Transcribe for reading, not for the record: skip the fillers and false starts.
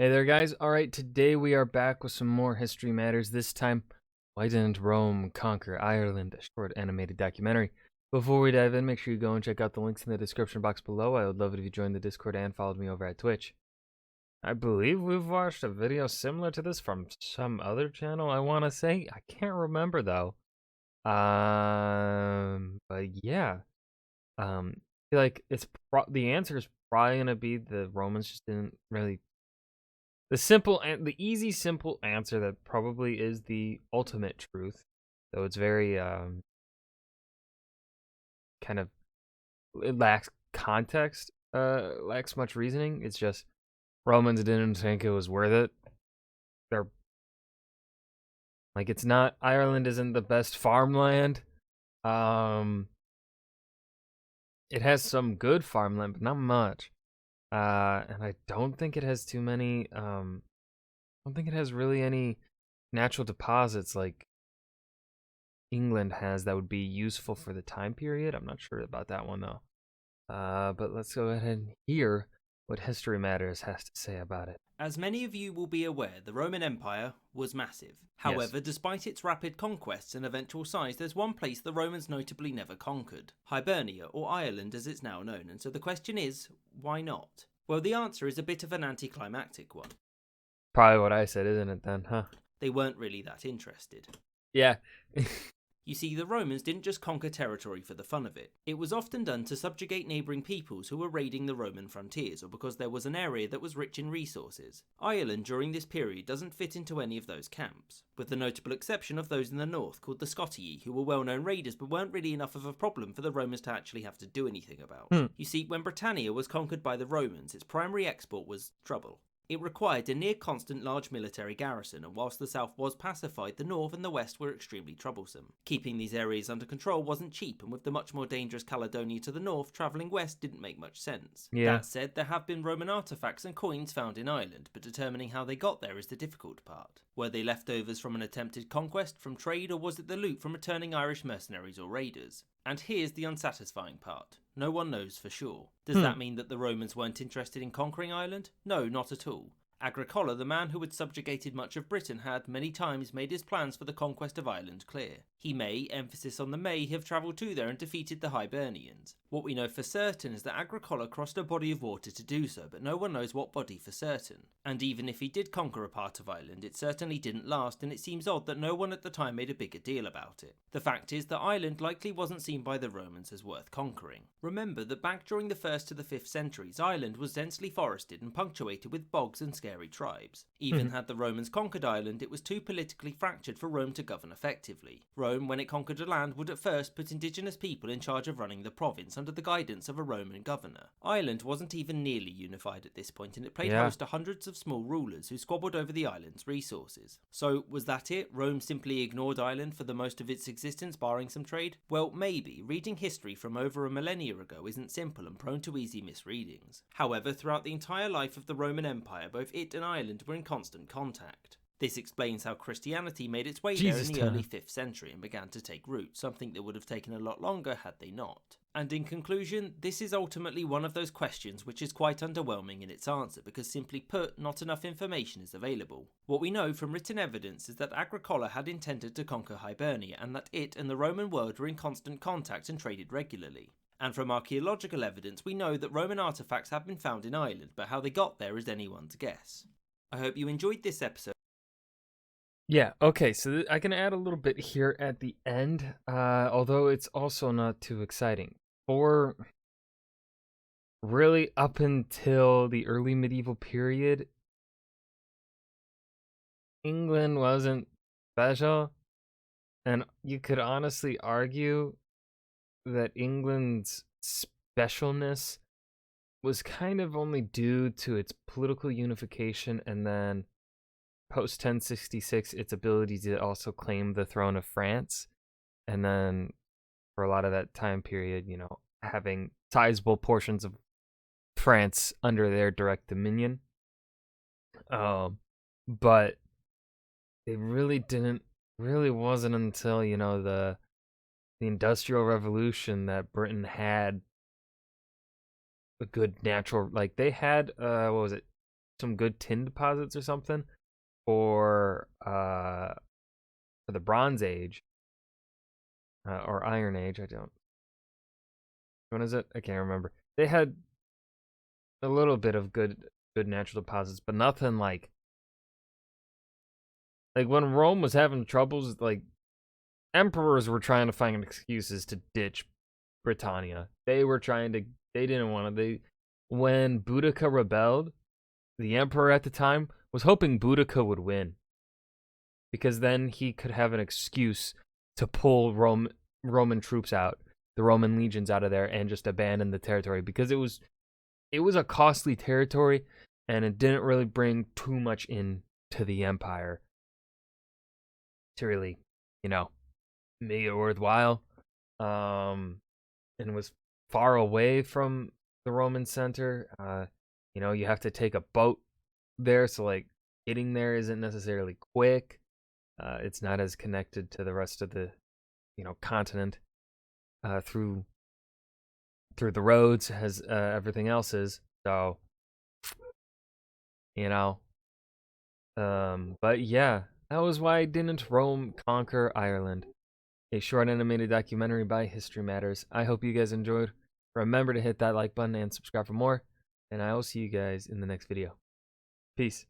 Hey there, guys. All right, today we are back with some more History Matters. This time, why didn't Rome conquer Ireland? A short animated documentary. Before we dive in, make sure you go and check out the links in the description box below. I would love it if you joined the Discord and followed me over at Twitch. I believe we've watched a video similar to this from some other channel, I want to say. I can't remember, though. But yeah. I feel like the answer is probably going to be the Romans just didn't really the easy, simple answer that probably is the ultimate truth, though it's very kind of it lacks context, lacks much reasoning. It's just Romans didn't think it was worth it. They're like it's not Ireland isn't the best farmland. Um, it has some good farmland, but not much. And I don't think it has too many. I don't think it has really any natural deposits like England has that would be useful for the time period. I'm not sure about that one though. But let's go ahead and hear what History Matters has to say about it. As many of you will be aware, the Roman Empire was massive. However, despite its rapid conquests and eventual size, there's one place the Romans notably never conquered: Hibernia, or Ireland as it's now known. And so the question is, why not? Well, the answer is a bit of an anticlimactic one. Probably what I said, isn't it then, huh? They weren't really that interested. Yeah. You see, the Romans didn't just conquer territory for the fun of it. It was often done to subjugate neighbouring peoples who were raiding the Roman frontiers, or because there was an area that was rich in resources. Ireland during this period doesn't fit into any of those camps, with the notable exception of those in the north called the Scotii, who were well-known raiders but weren't really enough of a problem for the Romans to actually have to do anything about. You see, when Britannia was conquered by the Romans, its primary export was trouble. It required a near-constant large military garrison, and whilst the south was pacified, the north and the west were extremely troublesome. Keeping these areas under control wasn't cheap, and with the much more dangerous Caledonia to the north, travelling west didn't make much sense. Yeah. That said, there have been Roman artefacts and coins found in Ireland, but determining how they got there is the difficult part. Were they leftovers from an attempted conquest, from trade, or was it the loot from returning Irish mercenaries or raiders? And here's the unsatisfying part. No one knows for sure. Does that mean that the Romans weren't interested in conquering Ireland? No, not at all. Agricola, the man who had subjugated much of Britain, had many times made his plans for the conquest of Ireland clear. He may, emphasis on the may, have travelled to there and defeated the Hibernians. What we know for certain is that Agricola crossed a body of water to do so, but no one knows what body for certain. And even if he did conquer a part of Ireland, it certainly didn't last, and it seems odd that no one at the time made a bigger deal about it. The fact is that Ireland likely wasn't seen by the Romans as worth conquering. Remember that back during the 1st to the 5th centuries, Ireland was densely forested and punctuated with bogs and scary tribes. Even had the Romans conquered Ireland, it was too politically fractured for Rome to govern effectively. Rome, when it conquered a land, would at first put indigenous people in charge of running the province under the guidance of a Roman governor. Ireland wasn't even nearly unified at this point, and it played host to hundreds of small rulers who squabbled over the island's resources. So, was that it? Rome simply ignored Ireland for the most of its existence, barring some trade? Well, maybe. Reading history from over a millennia ago isn't simple and prone to easy misreadings. However, throughout the entire life of the Roman Empire, both it and Ireland were in constant contact. This explains how Christianity made its way there in the early 5th century and began to take root, something that would have taken a lot longer had they not. And in conclusion, this is ultimately one of those questions which is quite underwhelming in its answer because simply put, not enough information is available. What we know from written evidence is that Agricola had intended to conquer Hibernia and that it and the Roman world were in constant contact and traded regularly. And from archaeological evidence we know that Roman artefacts have been found in Ireland, but how they got there is anyone's guess. I hope you enjoyed this episode. Yeah, okay, so I can add a little bit here at the end, although it's also not too exciting. For really up until the early medieval period, England wasn't special, and you could honestly argue that England's specialness was kind of only due to its political unification and then post 1066 its ability to also claim the throne of France, and then for a lot of that time period, having sizable portions of France under their direct dominion. But it really wasn't until the Industrial Revolution that Britain had a good natural, like they had what was it, some good tin deposits or something for the Bronze Age or Iron Age. I don't. When is it? I can't remember. They had a little bit of good natural deposits, but nothing like when Rome was having troubles. Like emperors were trying to find excuses to ditch Britannia. They were trying to. They didn't want to. When Boudica rebelled, the emperor at the time was hoping Boudica would win, because then he could have an excuse to pull Roman troops out, the Roman legions out of there, and just abandon the territory, because it was a costly territory and it didn't really bring too much in to the empire to really, make it worthwhile. And it was far away from the Roman center. You have to take a boat there, so like getting there isn't necessarily quick. It's not as connected to the rest of the, continent through the roads as everything else is. So, but yeah, that was why didn't Rome conquer Ireland? A short animated documentary by History Matters. I hope you guys enjoyed. Remember to hit that like button and subscribe for more, and I will see you guys in the next video. Peace.